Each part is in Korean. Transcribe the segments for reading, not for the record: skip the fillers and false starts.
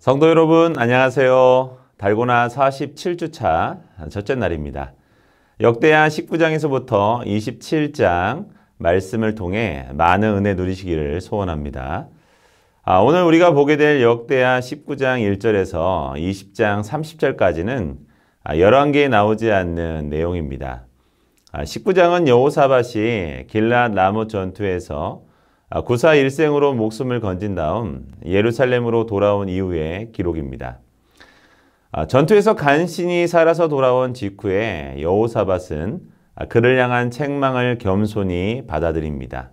성도 여러분, 안녕하세요. 달고나 47주차 첫째 날입니다. 역대하 19장에서부터 27장 말씀을 통해 많은 은혜 누리시기를 소원합니다. 오늘 우리가 보게 될 역대하 19장 1절에서 20장 30절까지는 열왕기에 나오지 않는 내용입니다. 19장은 여호사밧이 길랏 라못 전투에서 구사 일생으로 목숨을 건진 다음 예루살렘으로 돌아온 이후의 기록입니다. 전투에서 간신히 살아서 돌아온 직후에 여호사밧은 그를 향한 책망을 겸손히 받아들입니다.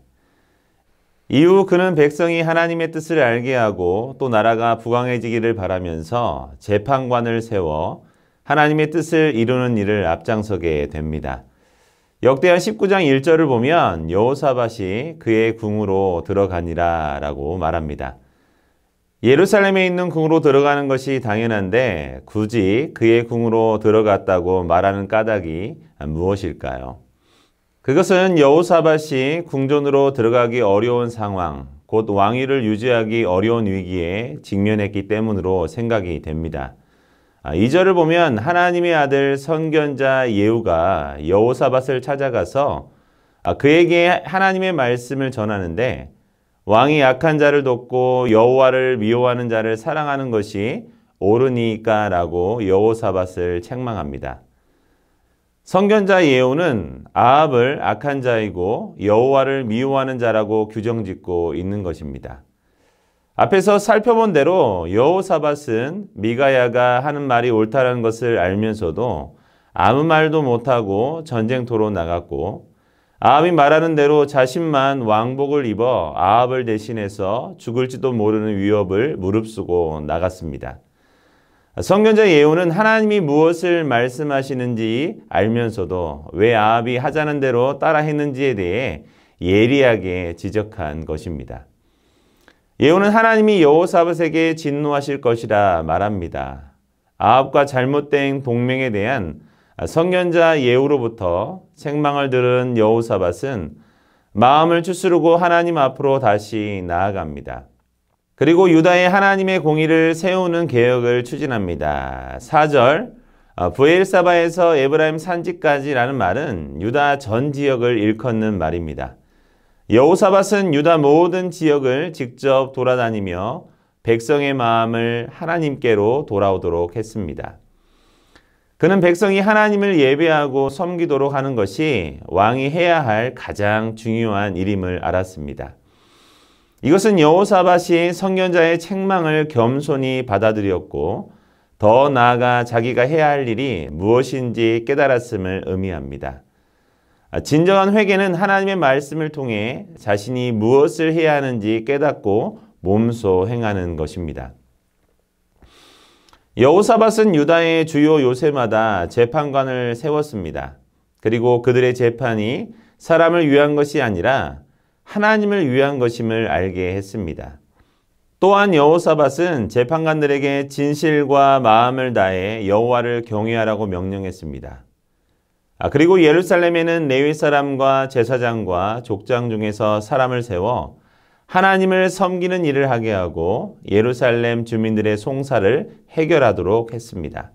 이후 그는 백성이 하나님의 뜻을 알게 하고 또 나라가 부강해지기를 바라면서 재판관을 세워 하나님의 뜻을 이루는 일을 앞장서게 됩니다. 역대하 19장 1절을 보면 여호사밧이 그의 궁으로 들어가니라 라고 말합니다. 예루살렘에 있는 궁으로 들어가는 것이 당연한데 굳이 그의 궁으로 들어갔다고 말하는 까닭이 무엇일까요? 그것은 여호사밧이 궁전으로 들어가기 어려운 상황, 곧 왕위를 유지하기 어려운 위기에 직면했기 때문으로 생각이 됩니다. 2절을 보면 하나님의 아들 선견자 예후가 여호사밧을 찾아가서 그에게 하나님의 말씀을 전하는데 왕이 악한 자를 돕고 여호와를 미워하는 자를 사랑하는 것이 옳으니까 라고 여호사밧을 책망합니다. 선견자 예후는 아합을 악한 자이고 여호와를 미워하는 자라고 규정짓고 있는 것입니다. 앞에서 살펴본 대로 여호사밧은 미가야가 하는 말이 옳다라는 것을 알면서도 아무 말도 못하고 전쟁터로 나갔고 아합이 말하는 대로 자신만 왕복을 입어 아합을 대신해서 죽을지도 모르는 위협을 무릅쓰고 나갔습니다. 선견자 예후는 하나님이 무엇을 말씀하시는지 알면서도 왜 아합이 하자는 대로 따라 했는지에 대해 예리하게 지적한 것입니다. 예후는 하나님이 여호사밧에게 진노하실 것이라 말합니다. 아합과 잘못된 동맹에 대한 선견자 예후로부터 책망을 들은 여호사밧은 마음을 추스르고 하나님 앞으로 다시 나아갑니다. 그리고 유다의 하나님의 공의를 세우는 개혁을 추진합니다. 4절 브엘사바에서 에브라임 산지까지라는 말은 유다 전 지역을 일컫는 말입니다. 여호사밧은 유다 모든 지역을 직접 돌아다니며 백성의 마음을 하나님께로 돌아오도록 했습니다. 그는 백성이 하나님을 예배하고 섬기도록 하는 것이 왕이 해야 할 가장 중요한 일임을 알았습니다. 이것은 여호사밧이 선견자의 책망을 겸손히 받아들였고 더 나아가 자기가 해야 할 일이 무엇인지 깨달았음을 의미합니다. 진정한 회개는 하나님의 말씀을 통해 자신이 무엇을 해야 하는지 깨닫고 몸소 행하는 것입니다. 여호사밧은 유다의 주요 요새마다 재판관을 세웠습니다. 그리고 그들의 재판이 사람을 위한 것이 아니라 하나님을 위한 것임을 알게 했습니다. 또한 여호사밧은 재판관들에게 진실과 마음을 다해 여호와를 경외하라고 명령했습니다. 그리고 예루살렘에는 레위 사람과 제사장과 족장 중에서 사람을 세워 하나님을 섬기는 일을 하게 하고 예루살렘 주민들의 송사를 해결하도록 했습니다.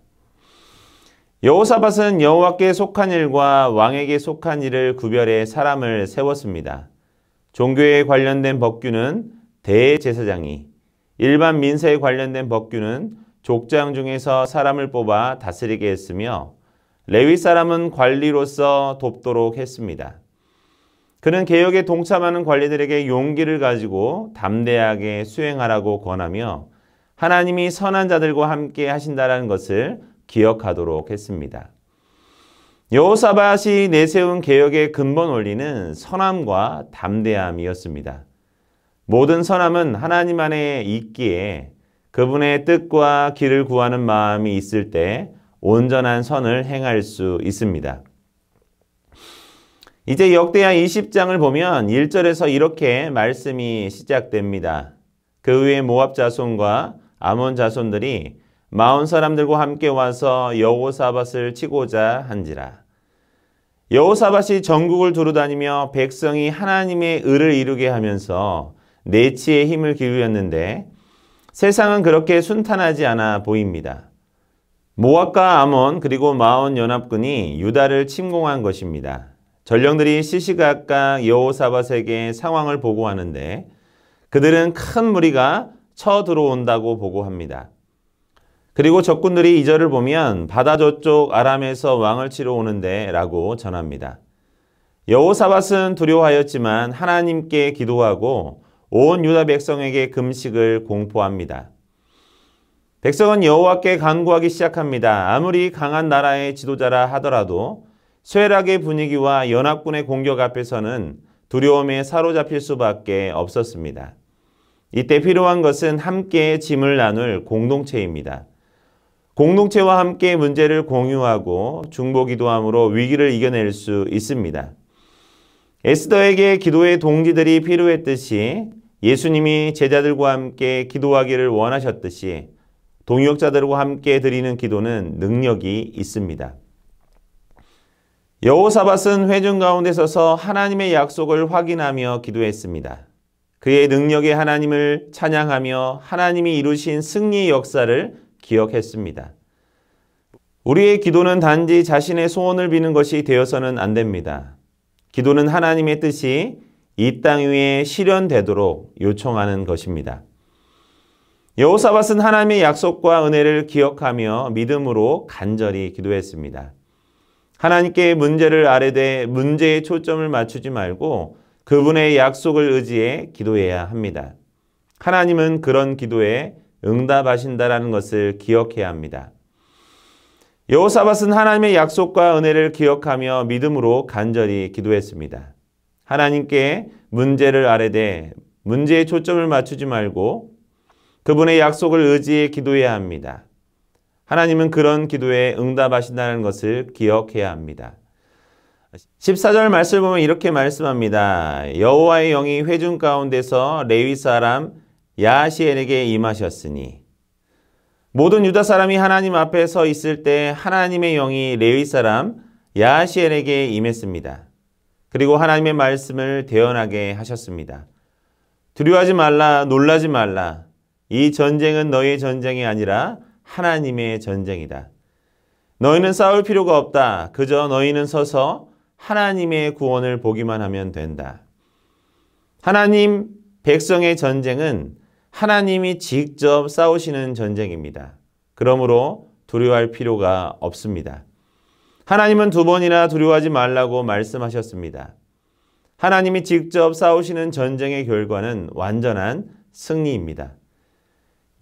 여호사밧은 여호와께 속한 일과 왕에게 속한 일을 구별해 사람을 세웠습니다. 종교에 관련된 법규는 대제사장이, 일반 민사에 관련된 법규는 족장 중에서 사람을 뽑아 다스리게 했으며 레위 사람은 관리로서 돕도록 했습니다. 그는 개혁에 동참하는 관리들에게 용기를 가지고 담대하게 수행하라고 권하며 하나님이 선한 자들과 함께 하신다는 것을 기억하도록 했습니다. 여호사밧이 내세운 개혁의 근본 원리는 선함과 담대함이었습니다. 모든 선함은 하나님 안에 있기에 그분의 뜻과 길을 구하는 마음이 있을 때 온전한 선을 행할 수 있습니다. 이제 역대하 20장을 보면 1절에서 이렇게 말씀이 시작됩니다. 그 후에 모압 자손과 아몬 자손들이 마온 사람들과 함께 와서 여호사밧을 치고자 한지라. 여호사밧이 전국을 두루다니며 백성이 하나님의 의를 이루게 하면서 내치의 힘을 기울였는데 세상은 그렇게 순탄하지 않아 보입니다. 모압과 아몬 그리고 마온 연합군이 유다를 침공한 것입니다. 전령들이 시시각각 여호사밧에게 상황을 보고하는데 그들은 큰 무리가 쳐들어온다고 보고합니다. 그리고 적군들이 이 절을 보면 바다 저쪽 아람에서 왕을 치러 오는데 라고 전합니다. 여호사밧은 두려워하였지만 하나님께 기도하고 온 유다 백성에게 금식을 공포합니다. 백성은 여호와께 간구하기 시작합니다. 아무리 강한 나라의 지도자라 하더라도 쇠락의 분위기와 연합군의 공격 앞에서는 두려움에 사로잡힐 수밖에 없었습니다. 이때 필요한 것은 함께 짐을 나눌 공동체입니다. 공동체와 함께 문제를 공유하고 중보기도함으로 위기를 이겨낼 수 있습니다. 에스더에게 기도의 동지들이 필요했듯이 예수님이 제자들과 함께 기도하기를 원하셨듯이 동역자들과 함께 드리는 기도는 능력이 있습니다. 여호사밧은 회중 가운데 서서 하나님의 약속을 확인하며 기도했습니다. 그의 능력의 하나님을 찬양하며 하나님이 이루신 승리의 역사를 기억했습니다. 우리의 기도는 단지 자신의 소원을 비는 것이 되어서는 안 됩니다. 기도는 하나님의 뜻이 이 땅 위에 실현되도록 요청하는 것입니다. 여호사밧은 하나님의 약속과 은혜를 기억하며 믿음으로 간절히 기도했습니다. 하나님께 문제를 아뢰되 문제에 초점을 맞추지 말고 그분의 약속을 의지해 기도해야 합니다. 하나님은 그런 기도에 응답하신다라는 것을 기억해야 합니다. 여호사밧은 하나님의 약속과 은혜를 기억하며 믿음으로 간절히 기도했습니다. 하나님께 문제를 아뢰되 문제에 초점을 맞추지 말고 그분의 약속을 의지해 기도해야 합니다. 하나님은 그런 기도에 응답하신다는 것을 기억해야 합니다. 14절 말씀을 보면 이렇게 말씀합니다. 여호와의 영이 회중 가운데서 레위 사람 야하시엘에게 임하셨으니 모든 유다 사람이 하나님 앞에 서 있을 때 하나님의 영이 레위 사람 야하시엘에게 임했습니다. 그리고 하나님의 말씀을 대언하게 하셨습니다. 두려워하지 말라, 놀라지 말라. 이 전쟁은 너희의 전쟁이 아니라 하나님의 전쟁이다. 너희는 싸울 필요가 없다. 그저 너희는 서서 하나님의 구원을 보기만 하면 된다. 하나님 백성의 전쟁은 하나님이 직접 싸우시는 전쟁입니다. 그러므로 두려워할 필요가 없습니다. 하나님은 2번이나 두려워하지 말라고 말씀하셨습니다. 하나님이 직접 싸우시는 전쟁의 결과는 완전한 승리입니다.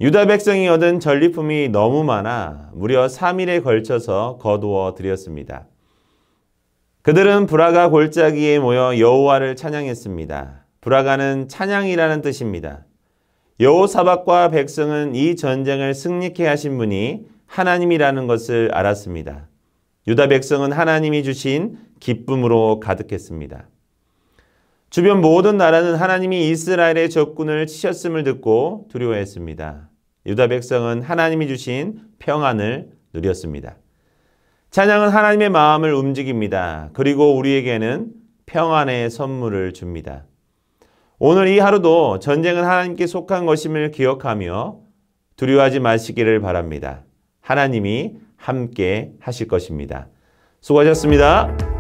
유다 백성이 얻은 전리품이 너무 많아 무려 3일에 걸쳐서 거두어 드렸습니다. 그들은 브라가 골짜기에 모여 여호와를 찬양했습니다. 브라가는 찬양이라는 뜻입니다. 여호사밧과 백성은 이 전쟁을 승리케 하신 분이 하나님이라는 것을 알았습니다. 유다 백성은 하나님이 주신 기쁨으로 가득했습니다. 주변 모든 나라는 하나님이 이스라엘의 적군을 치셨음을 듣고 두려워했습니다. 유다 백성은 하나님이 주신 평안을 누렸습니다. 찬양은 하나님의 마음을 움직입니다. 그리고 우리에게는 평안의 선물을 줍니다. 오늘 이 하루도 전쟁은 하나님께 속한 것임을 기억하며 두려워하지 마시기를 바랍니다. 하나님이 함께 하실 것입니다. 수고하셨습니다.